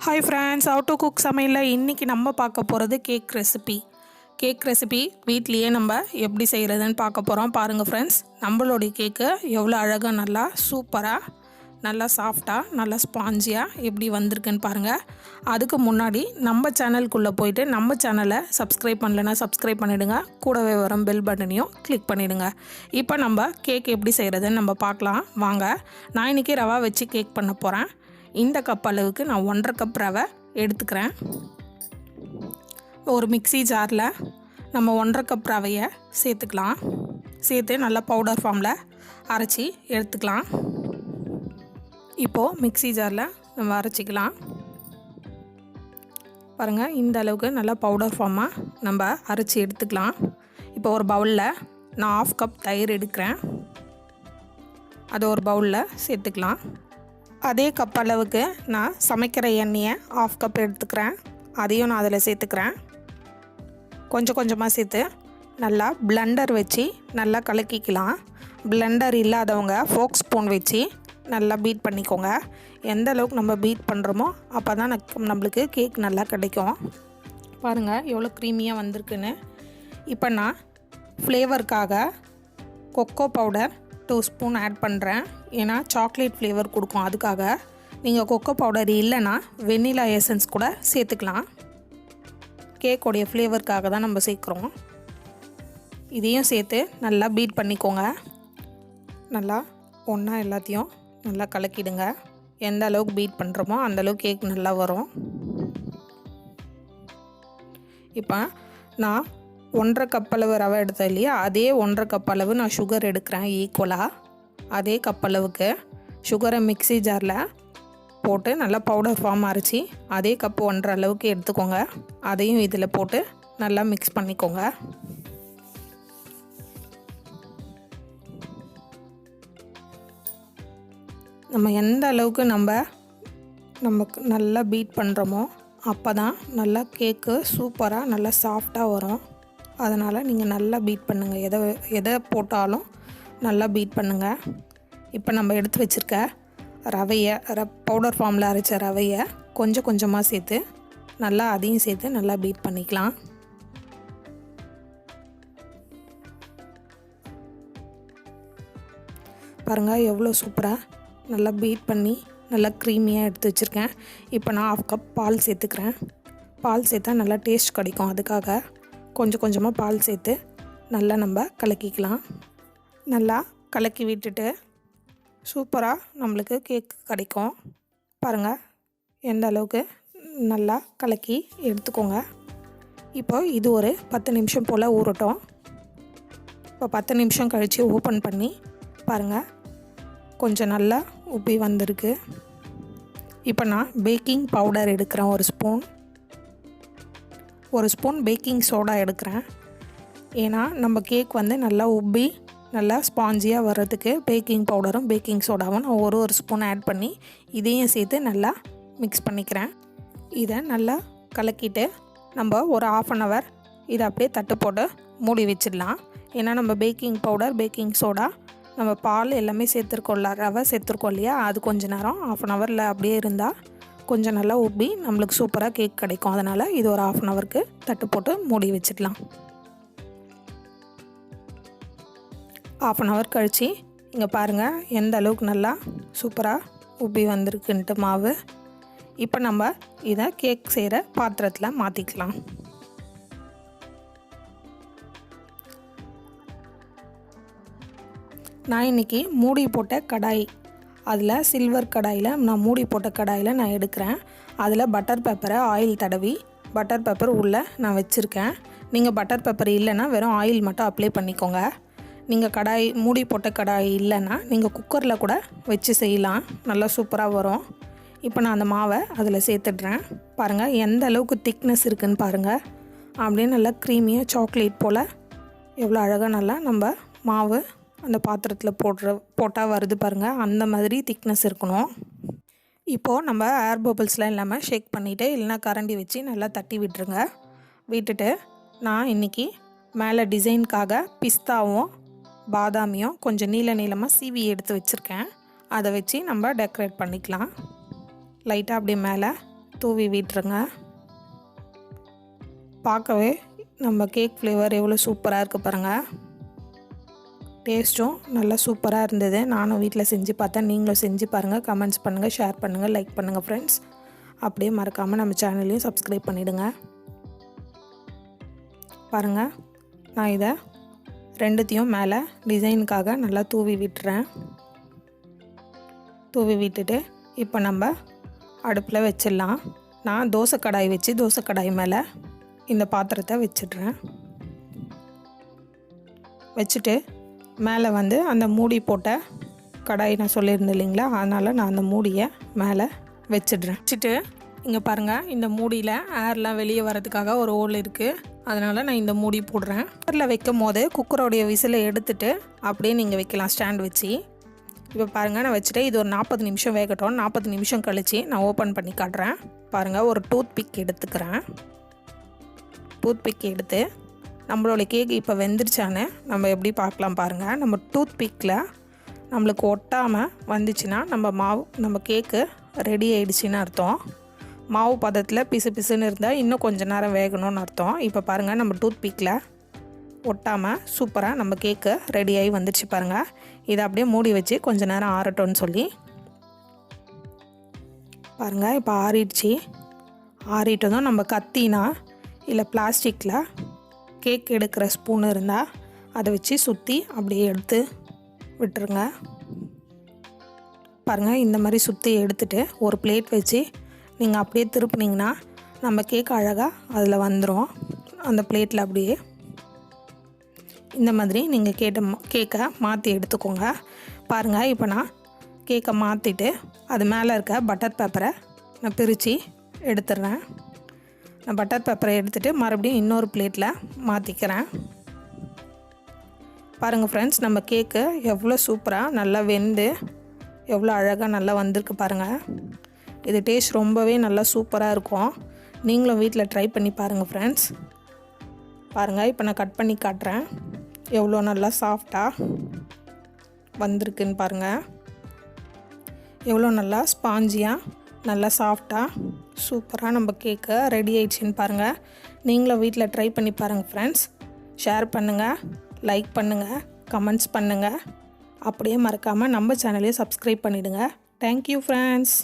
Hi friends, how to cook சமையல்ல இன்னைக்கு நம்ம பார்க்க போகிறது கேக் ரெசிபி வீட்லேயே நம்ம எப்படி செய்கிறதுன்னு பார்க்க போகிறோம். பாருங்கள் ஃப்ரெண்ட்ஸ், நம்மளுடைய கேக்கு எவ்வளோ அழகாக நல்லா சூப்பராக நல்லா சாஃப்டாக நல்லா ஸ்பாஞ்சியாக எப்படி வந்திருக்குன்னு பாருங்கள். அதுக்கு முன்னாடி நம்ம சேனலுக்குள்ளே போயிட்டு நம்ம சேனலை சப்ஸ்கிரைப் பண்ணலைன்னா சப்ஸ்கிரைப் பண்ணிவிடுங்க. கூடவே வரும் பெல் பட்டனையும் கிளிக் பண்ணிவிடுங்க. இப்போ நம்ம கேக் எப்படி செய்கிறதுன்னு நம்ம பார்க்கலாம் வாங்க. நான் இன்றைக்கி ரவா வச்சு கேக் பண்ண போகிறேன். இந்த கப் அளவுக்கு நான் 1.5 கப் ரவை எடுத்துக்கிறேன். ஒரு மிக்ஸி ஜாரில் நம்ம 1.5 கப் ரவையை சேர்த்துக்கலாம். சேர்த்து நல்லா பவுடர் ஃபார்மில் அரைச்சி எடுத்துக்கலாம். இப்போது மிக்ஸி ஜாரில் நம்ம அரைச்சிக்கலாம். பாருங்கள், இந்த அளவுக்கு நல்லா பவுடர் ஃபார்மாக நம்ம அரைச்சி எடுத்துக்கலாம். இப்போ ஒரு பவுலில் நான் 1/2 கப் தயிர் எடுக்கிறேன். அதை ஒரு பவுலில் சேர்த்துக்கலாம். அதே கப் அளவுக்கு நான் சமைக்கிற எண்ணெயை 1/2 கப் எடுத்துக்கிறேன். அதையும் நான் அதில் சேர்த்துக்கிறேன். கொஞ்சம் கொஞ்சமாக சேர்த்து நல்லா பிளெண்டர் வச்சு நல்லா கலக்கிக்கலாம். பிளெண்டர் இல்லாதவங்க ஃபோக் ஸ்பூன் வச்சு நல்லா பீட் பண்ணிக்கோங்க. எந்த அளவுக்கு நம்ம பீட் பண்ணுறோமோ அப்போ தான் நம்மளுக்கு கேக் நல்லா கிடைக்கும். பாருங்கள் எவ்வளோ க்ரீமியாக வந்திருக்குன்னு. இப்போ நான் ஃப்ளேவருக்காக கொக்கோ பவுடர் 2 ஸ்பூன் ஆட் பண்ணுறேன். ஏன்னா சாக்லேட் ஃப்ளேவர் கொடுக்கும். அதுக்காக நீங்கள் கொக்கோ பவுடர் இல்லைன்னா வெண்ணிலா எசன்ஸ் கூட சேர்த்துக்கலாம். கேக்கோடைய ஃப்ளேவருக்காக தான் நம்ம சேர்க்குறோம். இதையும் சேர்த்து நல்லா பீட் பண்ணிக்கோங்க. நல்லா ஒன்றா எல்லாத்தையும் நல்லா கலக்கிடுங்க. எந்த அளவுக்கு பீட் பண்ணுறோமோ அந்தளவுக்கு கேக் நல்லா வரும். இப்போ நான் 1.5 கப் அளவு ரவை எடுத்தேன் இல்லையா, அதே 1.5 கப் அளவு நான் சுகர் எடுக்கிறேன். ஈக்குவலாக அதே கப் அளவுக்கு சுகரை மிக்ஸி ஜாரில் போட்டு நல்லா பவுடர் ஃபார்ம் அரைச்சி அதே கப் 1.5 அளவுக்கு எடுத்துக்கோங்க. அதையும் இதில் போட்டு நல்லா மிக்ஸ் பண்ணிக்கோங்க. நம்ம எந்த அளவுக்கு நமக்கு நல்லா பீட் பண்ணுறோமோ அப்போ தான் நல்லா கேக்கு சூப்பராக நல்லா சாஃப்டாக வரும். அதனால் நீங்கள் நல்லா பீட் பண்ணுங்கள். எதை போட்டாலும் நல்லா பீட் பண்ணுங்கள். இப்போ நம்ம எடுத்து வச்சுருக்க ரவையை பவுடர் ஃபார்மில் அரைச்ச ரவையை கொஞ்சம் கொஞ்சமாக சேர்த்து நல்லா அதையும் சேர்த்து நல்லா பீட் பண்ணிக்கலாம். பாருங்கள் எவ்வளோ சூப்பராக நல்லா பீட் பண்ணி நல்லா க்ரீமியாக எடுத்து வச்சுருக்கேன். இப்போ நான் 1/2 கப் பால் சேர்த்துக்கிறேன். பால் சேர்த்தா நல்லா டேஸ்ட் கிடைக்கும். அதுக்காக கொஞ்சம் கொஞ்சமாக பால் சேர்த்து நல்லா நம்ம கலக்கிக்கலாம். நல்லா கலக்கி விட்டுட்டு சூப்பராக நம்மளுக்கு கேக் கிடைக்கும். பாருங்கள் எந்த அளவுக்கு நல்லா கலக்கி எடுத்துக்கோங்க. இப்போ இது ஒரு 10 நிமிஷம் போல் ஊறட்டும். இப்போ 10 நிமிஷம் கழித்து ஓப்பன் பண்ணி பாருங்கள் கொஞ்சம் நல்லா உப்பி வந்திருக்கு. இப்போ நான் பேக்கிங் பவுடர் எடுக்கிறேன். ஒரு ஸ்பூன் பேக்கிங் சோடா எடுக்கிறேன். ஏன்னா நம்ம கேக் நல்லா உப்பி நல்லா ஸ்பாஞ்சியாக வர்றதுக்கு பேக்கிங் பவுடரும் பேக்கிங் சோடாவும் நான் ஒரு ஸ்பூன் ஆட் பண்ணி இதையும் சேர்த்து நல்லா மிக்ஸ் பண்ணிக்கிறேன். இதை நல்லா கலக்கிட்டு நம்ம ஒரு 1/2 hour இதை அப்படியே தட்டு போட்டு மூடி வச்சிடலாம். ஏன்னா நம்ம பேக்கிங் பவுடர் பேக்கிங் சோடா நம்ம பால் எல்லாமே சேர்த்துருக்கோம்ல, ரவை சேர்த்துருக்கோம் இல்லையா, அது கொஞ்சம் நேரம் 1/2 hour அப்படியே இருந்தால் கொஞ்சம் நல்லா உப்பி நம்மளுக்கு சூப்பராக கேக் கிடைக்கும். அதனால் இது ஒரு 1/2 hour தட்டு போட்டு மூடி வச்சிடலாம். 1/2 hour கழித்து இங்கே பாருங்கள் எந்த அளவுக்கு நல்லா சூப்பராக உப்பி வந்திருக்குன்ட்டு மாவு. இப்போ நம்ம இதை கேக் செய்கிற பாத்திரத்தில் மாற்றிக்கலாம். நான் இன்றைக்கி மூடி போட்ட கடாய், அதில் சில்வர் கடாயில் நான் மூடி போட்ட கடாயில் நான் எடுக்கிறேன். அதில் பட்டர் பேப்பரை ஆயில் தடவி பட்டர் பேப்பர் உள்ளே நான் வச்சுருக்கேன். நீங்கள் பட்டர் பேப்பர் இல்லைன்னா வெறும் ஆயில் மட்டும் அப்ளை பண்ணிக்கோங்க. நீங்கள் மூடி போட்ட கடாய் இல்லைன்னா நீங்கள் குக்கரில் கூட வச்சு செய்யலாம். நல்லா சூப்பராக வரும். இப்போ நான் அந்த மாவை அதில் சேர்த்துடுறேன். பாருங்கள் எந்த அளவுக்கு திக்னஸ் இருக்குதுன்னு பாருங்கள். அப்படியே நல்லா க்ரீமியாக சாக்லேட் போல் எவ்வளோ அழகாக நல்லா நம்ம மாவு அந்த பாத்திரத்தில் போட்டால் வருது பாருங்கள். அந்த மாதிரி திக்னஸ் இருக்கணும். இப்போது நம்ம ஏர் பபிள்ஸ்லாம் இல்லாமல் ஷேக் பண்ணிவிட்டு இல்லைனா கரண்டி வச்சு நல்லா தட்டி விட்டுருங்க. விட்டுட்டு நான் இன்றைக்கி மேலே டிசைனுக்காக பிஸ்தாவும் பாதாமியும் கொஞ்சம் நீளமாக சீவி எடுத்து வச்சுருக்கேன். அதை வச்சு நம்ம டெக்கரேட் பண்ணிக்கலாம். லைட்டாக அப்படியே மேலே தூவி விட்டுருங்க. பார்க்கவே நம்ம கேக் ஃப்ளேவர் எவ்வளோ சூப்பராக இருக்குது பாருங்கள். டேஸ்ட்டும் நல்லா சூப்பராக இருந்தது. நானும் வீட்டில் செஞ்சு பார்த்தேன். நீங்களும் செஞ்சு பாருங்கள். கமெண்ட்ஸ் பண்ணுங்கள், ஷேர் பண்ணுங்கள், லைக் பண்ணுங்கள் ஃப்ரெண்ட்ஸ். அப்படியே மறக்காமல் நம்ம சேனலையும் சப்ஸ்கிரைப் பண்ணிவிடுங்க. பாருங்கள், நான் இதை ரெண்டுத்தையும் மேலே டிசைனுக்காக நல்லா தூவி விட்டுறேன். தூவி விட்டுட்டு இப்போ நம்ம அடுப்பில் வச்சிடலாம். நான் தோசை கடாய் வச்சு தோசை கடாய் மேலே இந்த பாத்திரத்தை வச்சிடுறேன். வச்சுட்டு மேலே வந்து அந்த மூடி போட்ட கடாய் நான் சொல்லியிருந்தேன் இல்லைங்களா, அதனால் நான் அந்த மூடியை மேலே வச்சிடுறேன். வச்சுட்டு இங்கே பாருங்கள், இந்த மூடியில் ஏர்லாம் வெளியே வரதுக்காக ஒரு ஹோல் இருக்குது. அதனால் நான் இந்த மூடி போடுறேன். குக்கரில் வைக்கும் போது குக்கரோடைய விசிலை எடுத்துகிட்டு அப்படியே நீங்கள் வைக்கலாம் ஸ்டாண்ட் வச்சு. இப்போ பாருங்கள், நான் வச்சுட்டு இது ஒரு 40 நிமிஷம் வேகட்டும். 40 நிமிஷம் கழித்து நான் ஓப்பன் பண்ணி காட்டுறேன். பாருங்கள், ஒரு டூத் பிக் எடுத்துக்கிறேன். டூத் பிக் எடுத்து நம்மளோட கேக் இப்போ வெந்துருச்சான்னு நம்ம எப்படி பார்க்கலாம் பாருங்கள். நம்ம டூத் பிக்கில் நம்மளுக்கு ஒட்டாமல் வந்துச்சுன்னா நம்ம கேக்கு ரெடி ஆகிடுச்சின்னு அர்த்தம். மாவு பதத்தில் பிசு பிசுன்னு இருந்தால் இன்னும் கொஞ்சம் நேரம் வேகணும்னு அர்த்தம். இப்போ பாருங்கள், நம்ம டூத் பிக்கில் ஒட்டாமல் சூப்பராக நம்ம கேக்கு ரெடியாகி வந்துடுச்சு பாருங்கள். இதை அப்படியே மூடி வச்சு கொஞ்சம் நேரம் ஆறட்டும்னு சொல்லி பாருங்கள். இப்போ ஆறிடுச்சு. ஆறிட்டதும் நம்ம கத்தினா இல்லை பிளாஸ்டிக்கில் கேக் எடுக்கிற ஸ்பூன் இருந்தால் அதை வச்சு சுற்றி அப்படியே எடுத்து விட்டுருங்க. பாருங்கள், இந்த மாதிரி சுற்றி எடுத்துகிட்டு ஒரு பிளேட் வச்சு நீங்கள் அப்படியே திருப்பினீங்கன்னா நம்ம கேக் அழகாக அதில் வந்துடும். அந்த பிளேட்டில் அப்படியே இந்த மாதிரி நீங்கள் கேக்கை மாற்றி எடுத்துக்கோங்க. பாருங்கள், இப்போ நான் கேக்கை மாற்றிட்டு அது மேலே இருக்க பட்டர் பேப்பரை நான் பிரித்து எடுத்துடுறேன். நான் பட்டர் பேப்பரை எடுத்துகிட்டு மறுபடியும் இன்னொரு பிளேட்டில் மாற்றிக்கிறேன். பாருங்கள் ஃப்ரெண்ட்ஸ், நம்ம கேக்கு எவ்வளோ சூப்பராக நல்லா வெந்து எவ்வளோ அழகாக நல்லா வந்திருக்கு பாருங்கள். இது டேஸ்ட் ரொம்பவே நல்லா சூப்பராக இருக்கும். நீங்களும் வீட்டில் ட்ரை பண்ணி பாருங்கள் ஃப்ரெண்ட்ஸ். பாருங்கள், இப்போ நான் கட் பண்ணி காட்டுறேன். எவ்வளோ நல்லா சாஃப்டாக வந்திருக்குன்னு பாருங்கள். எவ்வளோ நல்லா ஸ்பாஞ்சியாக நல்லா சாஃப்டாக சூப்பராக நம்ம கேக்கு ரெடி ஆயிடுச்சின்னு பாருங்கள். நீங்களும் வீட்டில் ட்ரை பண்ணி பாருங்கள் ஃப்ரெண்ட்ஸ். ஷேர் பண்ணுங்கள், லைக் பண்ணுங்கள், கமெண்ட்ஸ் பண்ணுங்கள். அப்படியே மறக்காமல் நம்ம சேனலையும் சப்ஸ்கிரைப் பண்ணிவிடுங்க. Thank you friends.